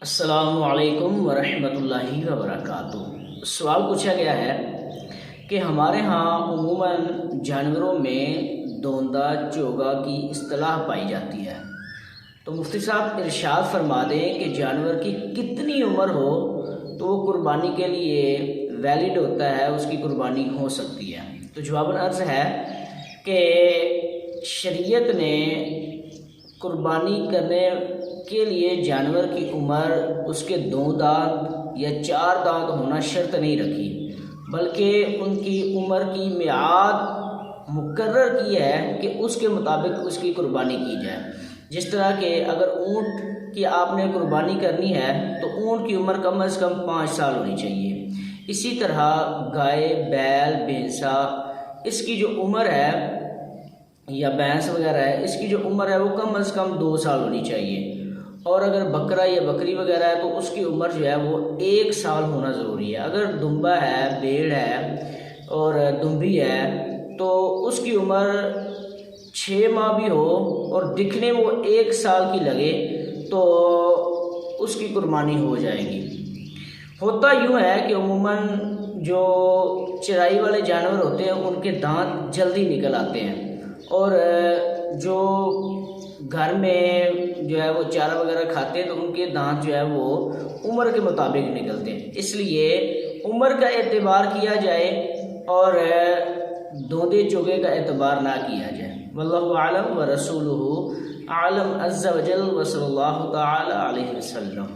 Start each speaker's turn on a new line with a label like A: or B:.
A: السلام علیکم ورحمۃ اللہ وبرکاتہ۔ سوال پوچھا گیا ہے کہ ہمارے ہاں عموماً جانوروں میں دوندہ چوگا کی اصطلاح پائی جاتی ہے، تو مفتی صاحب ارشاد فرما دیں کہ جانور کی کتنی عمر ہو تو وہ قربانی کے لیے ویلڈ ہوتا ہے، اس کی قربانی ہو سکتی ہے؟ تو جواباً عرض ہے کہ شریعت نے قربانی کرنے کے لیے جانور کی عمر اس کے 2 دانت یا 4 دانت ہونا شرط نہیں رکھی، بلکہ ان کی عمر کی میعاد مقرر کی ہے کہ اس کے مطابق اس کی قربانی کی جائے۔ جس طرح کہ اگر اونٹ کی آپ نے قربانی کرنی ہے تو اونٹ کی عمر کم از کم 5 سال ہونی چاہیے۔ اسی طرح گائے، بیل، بھینسا، اس کی جو عمر ہے یا بھینس وغیرہ ہے، اس کی جو عمر ہے وہ کم از کم 2 سال ہونی چاہیے۔ اور اگر بکرا یا بکری وغیرہ ہے تو اس کی عمر جو ہے وہ 1 سال ہونا ضروری ہے۔ اگر دمبا ہے، بھیڑ ہے اور دمبی ہے تو اس کی عمر 6 ماہ بھی ہو اور دکھنے وہ 1 سال کی لگے تو اس کی قربانی ہو جائے گی۔ ہوتا یوں ہے کہ عموماً جو چرائی والے جانور ہوتے ہیں ان کے دانت جلدی نکل آتے ہیں، اور جو گھر میں جو ہے وہ چارہ وغیرہ کھاتے ہیں تو ان کے دانت جو ہے وہ عمر کے مطابق نکلتے ہیں۔ اس لیے عمر کا اعتبار کیا جائے اور دوندے چوگے کا اعتبار نہ کیا جائے۔ واللہ اعلم ورسولہ اعلم عز وجل وصلی اللہ تعالی علیہ وسلم۔